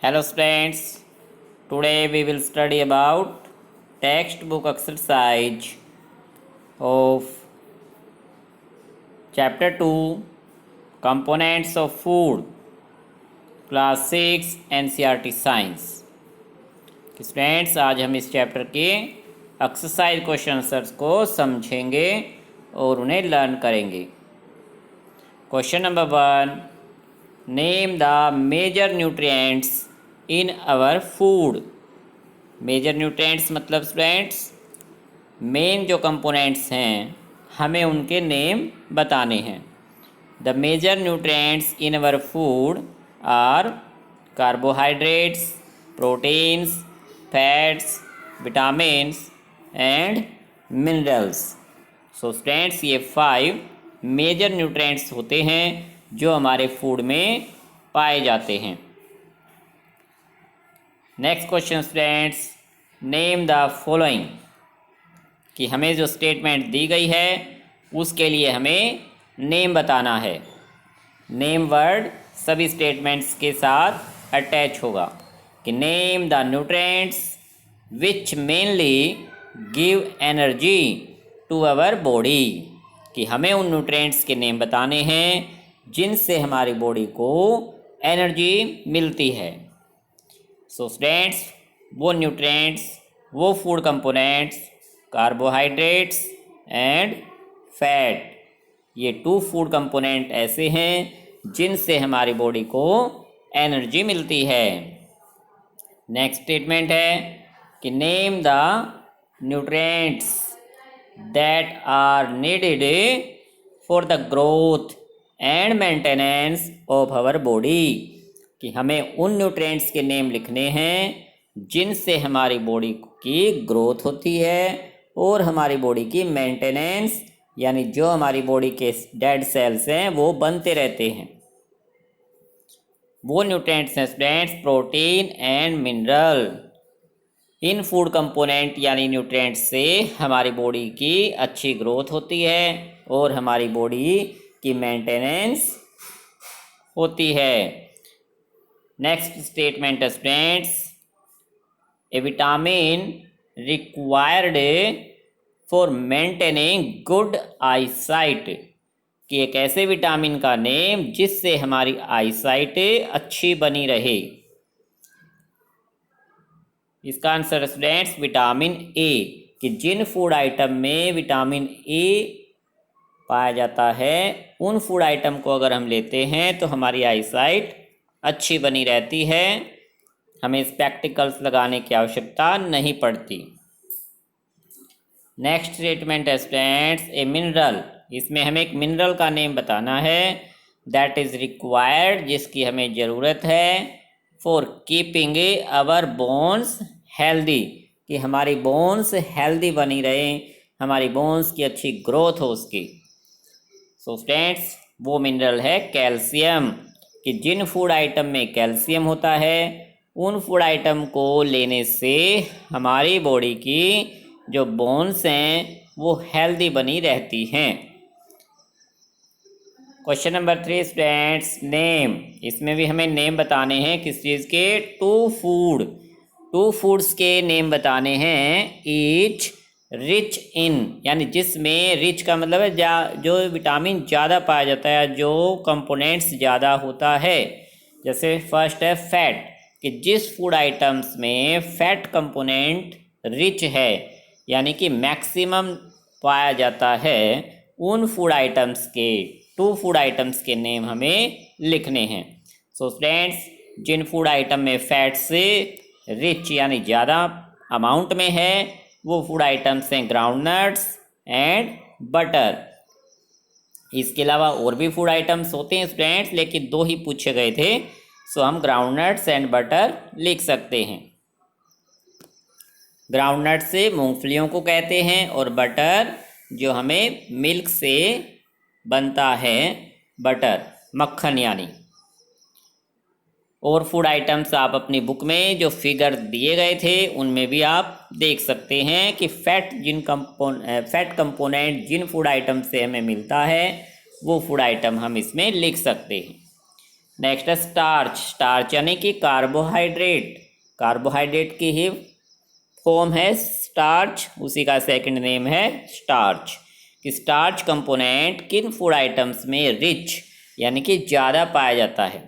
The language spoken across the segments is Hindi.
Hello students, today we will study about textbook exercise of chapter 2 components of food class 6 NCERT science। Students आज हम इस चैप्टर के एक्सरसाइज क्वेश्चन आंसर्स को समझेंगे और उन्हें लर्न करेंगे। Question number 1, name the major nutrients in our food. Major nutrients मतलब स्टूडेंट्स मेन जो कंपोनेंट्स हैं हमें उनके नेम बताने हैं। The major nutrients in our food are carbohydrates, proteins, fats, vitamins and minerals. So students ये 5 मेजर न्यूट्रिएंट्स होते हैं जो हमारे फूड में पाए जाते हैं। Next question students, name the following, कि हमें जो स्टेटमेंट दी गई है उसके लिए हमें नेम बताना है। नेम वर्ड सभी स्टेटमेंट्स के साथ अटैच होगा कि name the nutrients which mainly give energy to our body, कि हमें उन न्यूट्रिएंट्स के नेम बताने हैं जिनसे हमारी बॉडी को एनर्जी मिलती है। सो स्टूडेंट्स वो न्यूट्रिएंट्स, वो food components carbohydrates and fat, ये 2 फूड कंपोनेंट ऐसे हैं जिनसे हमारी बॉडी को एनर्जी मिलती है। नेक्स्ट स्टेटमेंट है कि name the nutrients that are needed for the growth and maintenance of our body, कि हमें उन न्यूट्रिएंट्स के नेम लिखने हैं जिनसे हमारी बॉडी की ग्रोथ होती है और हमारी बॉडी की मेंटेनेंस, यानी जो हमारी बॉडी के डेड सेल्स हैं वो बनते रहते हैं। वो न्यूट्रिएंट्स हैं students protein and mineral. In food component यानी न्यूट्रिएंट्स से हमारी बॉडी की अच्छी ग्रोथ होती है और हमारी बॉडी की मेंटेनेंस होती है। नेक्स्ट स्टेटमेंट है students, A vitamin required for maintaining good eyesight, कि एक ऐसे विटामिन का नेम जिससे हमारी आईसाइट अच्छी बनी रहे। इसका आंसर स्टूडेंट्स विटामिन ए, कि जिन फूड आइटम में विटामिन ए पाया जाता है उन फूड आइटम को अगर हम लेते हैं तो हमारी आईसाइट अच्छी बनी रहती है, हमें स्पेक्टिकल्स लगाने की आवश्यकता नहीं पड़ती। नेक्स्ट स्टेटमेंट है स्टूडेंट्स ए मिनरल, इसमें हमें एक मिनरल का नेम बताना है दैट इज़ रिक्वायर्ड, जिसकी हमें ज़रूरत है for keeping our bones healthy, कि हमारी बोन्स हेल्दी बनी रहे, हमारी बोन्स की अच्छी ग्रोथ हो उसकी। सो स्टूडेंट्स वो मिनरल है कैल्शियम, कि जिन फूड आइटम में कैल्शियम होता है उन फूड आइटम को लेने से हमारी बॉडी की जो बोन्स हैं वो हेल्दी बनी रहती हैं। क्वेश्चन नंबर 3 स्टूडेंट्स नेम, इसमें भी हमें नेम बताने हैं किस चीज़ के, 2 फूड्स के नेम बताने हैं। ईच रिच इन, यानी जिसमें रिच का मतलब है जो विटामिन ज़्यादा पाया जाता है, जो कंपोनेंट्स ज़्यादा होता है। जैसे फर्स्ट है फैट, कि जिस फूड आइटम्स में फैट कंपोनेंट रिच है यानी कि मैक्सिमम पाया जाता है, उन फूड आइटम्स के 2 फूड आइटम्स के नेम हमें लिखने हैं। सो स्टूडेंट्स जिन फूड आइटम में फैट से रिच यानी ज़्यादा अमाउंट में है वो फूड आइटम्स हैं ग्राउंडनट्स एंड बटर। इसके अलावा और भी फूड आइटम्स होते हैं स्टूडेंट्स, लेकिन 2 ही पूछे गए थे, सो हम ग्राउंडनट्स एंड बटर लिख सकते हैं। ग्राउंडनट से मूंगफलियों को कहते हैं और बटर जो हमें मिल्क से बनता है, बटर मक्खन यानी। और फूड आइटम्स आप अपनी बुक में जो फिगर दिए गए थे उनमें भी आप देख सकते हैं कि फैट कंपोनेंट जिन फूड आइटम से हमें मिलता है वो फूड आइटम हम इसमें लिख सकते हैं। नेक्स्ट है स्टार्च। स्टार्च यानी कि कार्बोहाइड्रेट। कार्बोहाइड्रेट की ही फॉर्म है स्टार्च, उसी का सेकंड नेम है स्टार्च। कि स्टार्च कंपोनेंट किन फूड आइटम्स में रिच यानी कि ज़्यादा पाया जाता है?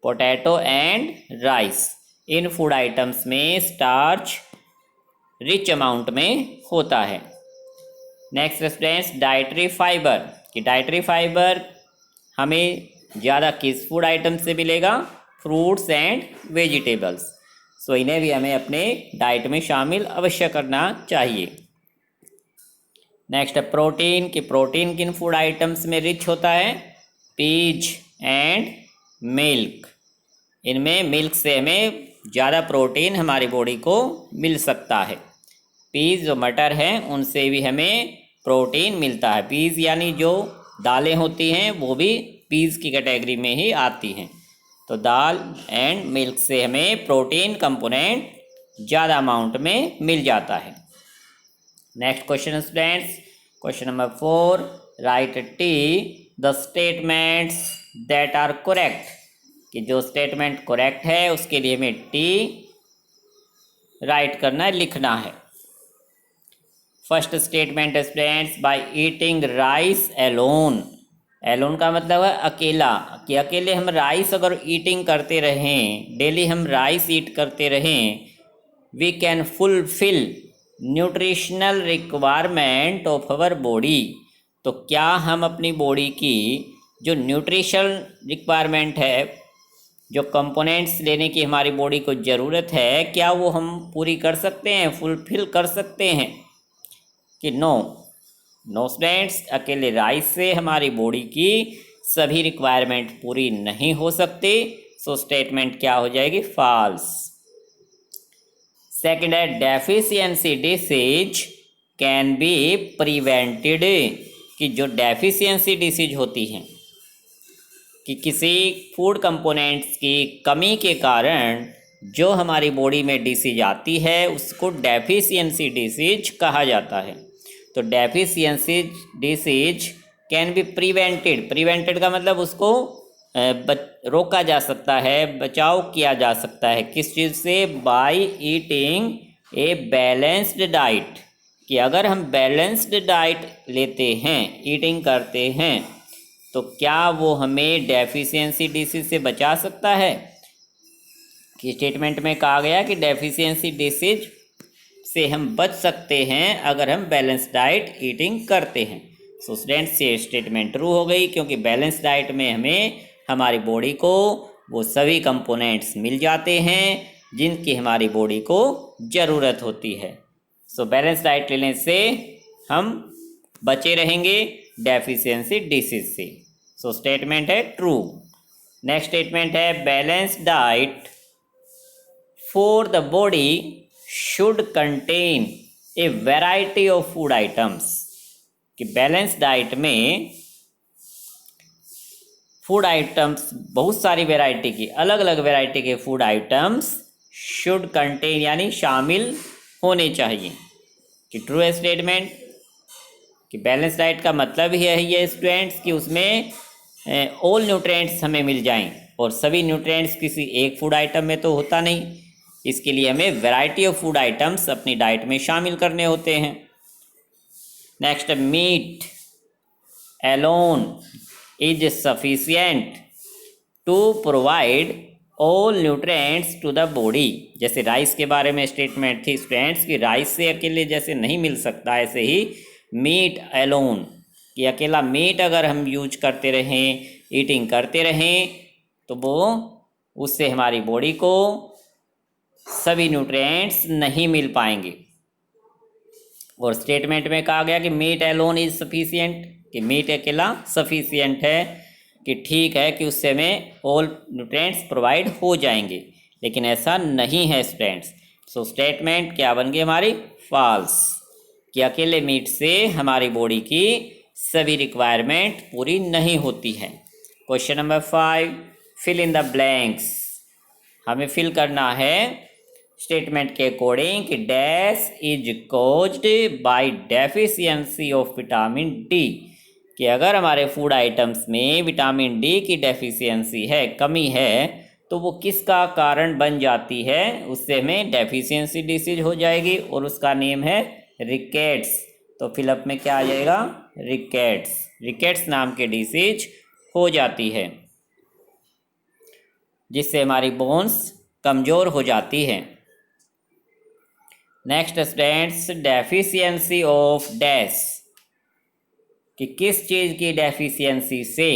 Potato and rice, in food items में स्टार्च रिच अमाउंट में होता है। Next students, dietary fibre. कि डाइटरी फाइबर हमें ज़्यादा किस फूड आइटम से मिलेगा? Fruits and vegetables. सो इन्हें भी हमें अपने डाइट में शामिल अवश्य करना चाहिए। नेक्स्ट है प्रोटीन। कि प्रोटीन किन फूड आइटम्स में रिच होता है? Peas and milk. इनमें मिल्क से हमें ज़्यादा प्रोटीन हमारी बॉडी को मिल सकता है। पीज जो मटर हैं उनसे भी हमें प्रोटीन मिलता है। पीज यानी जो दालें होती हैं वो भी पीज की कैटेगरी में ही आती हैं। तो दाल एंड मिल्क से हमें प्रोटीन कंपोनेंट ज़्यादा अमाउंट में मिल जाता है। Next question students, question number 4, write T the statements that are correct. कि जो स्टेटमेंट करेक्ट है उसके लिए हमें टी राइट करना है, लिखना है। First statement students, by eating rice alone. Alone का मतलब है अकेला। कि अकेले हम राइस अगर ईटिंग करते रहें, डेली हम राइस ईट करते रहें, we can fulfil nutritional requirement of our body. तो क्या हम अपनी बॉडी की जो न्यूट्रिशनल रिक्वायरमेंट है, जो कंपोनेंट्स लेने की हमारी बॉडी को ज़रूरत है, क्या वो हम पूरी कर सकते हैं, फुलफिल कर सकते हैं? कि नो, नो स्टूडेंट्स, अकेले राइस से हमारी बॉडी की सभी रिक्वायरमेंट पूरी नहीं हो सकती। सो स्टेटमेंट क्या हो जाएगी? फॉल्स। सेकंड है deficiency disease can be prevented. कि जो डेफिशिएंसी डिसीज होती हैं, कि किसी फूड कंपोनेंट्स की कमी के कारण जो हमारी बॉडी में डिसीज आती है उसको डेफिशिएंसी डिसीज कहा जाता है। तो deficiency disease can be prevented. Prevented का मतलब उसको रोका जा सकता है, बचाव किया जा सकता है। किस चीज़ से? By eating a balanced diet. कि अगर हम बैलेंस्ड डाइट लेते हैं, ईटिंग करते हैं, तो क्या वो हमें डेफिशिएंसी डिसीज से बचा सकता है? कि स्टेटमेंट में कहा गया कि डेफिशिएंसी डिसीज से हम बच सकते हैं अगर हम बैलेंस डाइट ईटिंग करते हैं। सो स्टूडेंट्स, ये स्टेटमेंट ट्रू हो गई, क्योंकि बैलेंस डाइट में हमें हमारी बॉडी को वो सभी कंपोनेंट्स मिल जाते हैं जिनकी हमारी बॉडी को ज़रूरत होती है। सो बैलेंस डाइट लेने से हम बचे रहेंगे डेफिशिएंसी डिसीज से। सो स्टेटमेंट है ट्रू। नेक्स्ट स्टेटमेंट है balance diet for the body should contain a variety of food items. कि बैलेंस डाइट में फूड आइटम्स, बहुत सारी वैरायटी की, अलग अलग वैरायटी के फूड आइटम्स शुड कंटेन यानी शामिल होने चाहिए। कि ट्रू है स्टेटमेंट। कि बैलेंस डाइट का मतलब ही है ये स्टूडेंट्स कि उसमें ऑल न्यूट्रिएंट्स हमें मिल जाएं, और सभी न्यूट्रिएंट्स किसी एक फूड आइटम में तो होता नहीं। इसके लिए हमें वैरायटी ऑफ फूड आइटम्स अपनी डाइट में शामिल करने होते हैं। Next, meat alone is sufficient to provide all nutrients to the body. जैसे राइस के बारे में स्टेटमेंट थी स्टूडेंट्स कि राइस से अकेले जैसे नहीं मिल सकता, ऐसे ही मीट एलोन, कि अकेला मीट अगर हम यूज करते रहें, ईटिंग करते रहें, तो वो उससे हमारी बॉडी को सभी न्यूट्रिएंट्स नहीं मिल पाएंगे। और स्टेटमेंट में कहा गया कि मीट एलोन इज सफिशिएंट, कि मीट अकेला सफिशिएंट है, कि ठीक है कि उससे हमें ऑल न्यूट्रिएंट्स प्रोवाइड हो जाएंगे, लेकिन ऐसा नहीं है स्टूडेंट्स। सो स्टेटमेंट क्या बन गई हमारी? फॉल्स। कि अकेले मीट से हमारी बॉडी की सभी रिक्वायरमेंट पूरी नहीं होती है। Question number 5, fill in the blanks. हमें फिल करना है स्टेटमेंट के अकॉर्डिंग कि dash is caused by deficiency of vitamin D. कि अगर हमारे फूड आइटम्स में विटामिन डी की डेफिशिएंसी है, कमी है, तो वो किसका कारण बन जाती है, उससे हमें डेफिशिएंसी डिसीज हो जाएगी और उसका नेम है रिकेट्स। तो फिलअप में क्या आ जाएगा, रिकेट्स। रिकेट्स नाम के डिसीज हो जाती है जिससे हमारी बोन्स कमज़ोर हो जाती है। Next students, deficiency of dash, कि किस चीज़ की डेफिशिएंसी से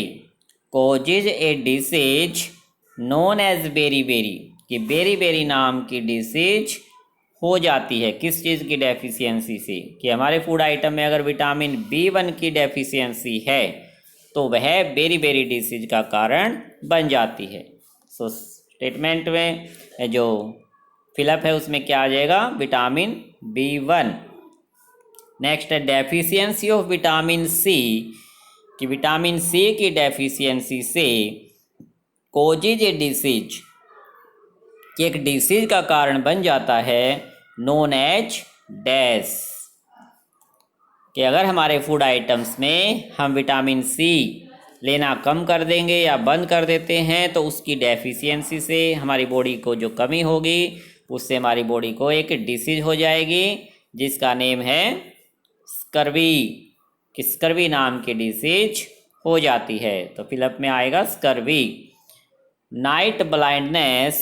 causes a disease known as beri, कि बेरी नाम की डिसीज हो जाती है। किस चीज़ की डेफिशिएंसी से, कि हमारे फूड आइटम में अगर विटामिन B1 की डेफिशिएंसी है तो वह बेरी डिसीज का कारण बन जाती है। सो स्टेटमेंट में जो फिलअप है उसमें क्या आ जाएगा, विटामिन B1। नेक्स्ट है डेफिशिएंसी ऑफ विटामिन C, कि विटामिन C की डेफिशिएंसी से कोजिज ए डिसीज, कि एक डिसीज का कारण बन जाता है नोन एज डैश, कि अगर हमारे फूड आइटम्स में हम विटामिन C लेना कम कर देंगे या बंद कर देते हैं तो उसकी डेफिशिएंसी से हमारी बॉडी को जो कमी होगी उससे हमारी बॉडी को एक डिसीज हो जाएगी जिसका नेम है स्कर्वी, कि स्कर्वी नाम की डिसीज हो जाती है। तो फिलअप में आएगा scurvy. Night blindness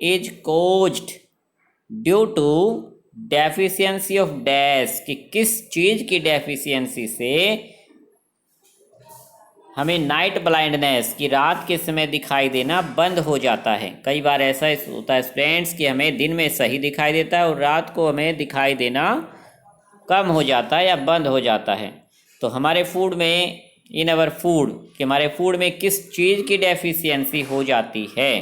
is caused due to deficiency of dash, कि किस चीज़ की डेफिशिएंसी से हमें नाइट ब्लाइंडनेस, की रात के समय दिखाई देना बंद हो जाता है। कई बार ऐसा होता है स्टूडेंट्स कि हमें दिन में सही दिखाई देता है और रात को हमें दिखाई देना कम हो जाता है या बंद हो जाता है। तो हमारे फूड में, इन अवर फूड, कि हमारे फूड में किस चीज़ की डेफिशिएंसी हो जाती है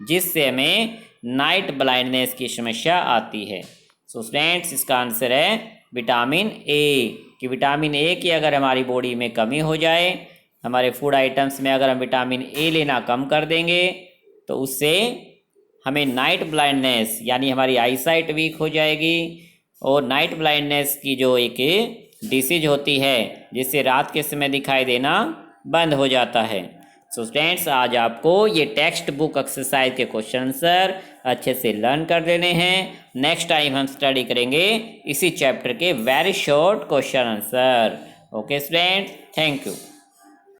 जिससे हमें नाइट ब्लाइंडनेस की समस्या आती है। सो स्टूडेंट्स, इसका आंसर है विटामिन ए, कि विटामिन ए की अगर हमारी बॉडी में कमी हो जाए, हमारे फूड आइटम्स में अगर हम विटामिन ए लेना कम कर देंगे तो उससे हमें नाइट ब्लाइंडनेस यानी हमारी आईसाइट वीक हो जाएगी और नाइट ब्लाइंडनेस की जो एक डिसीज होती है जिससे रात के समय दिखाई देना बंद हो जाता है। सो स्टूडेंट्स, आज आपको ये टेक्स्ट बुक एक्सरसाइज के क्वेश्चन आंसर अच्छे से लर्न कर लेने हैं। नेक्स्ट टाइम हम स्टडी करेंगे इसी चैप्टर के very short question answer. Okay students, thank you.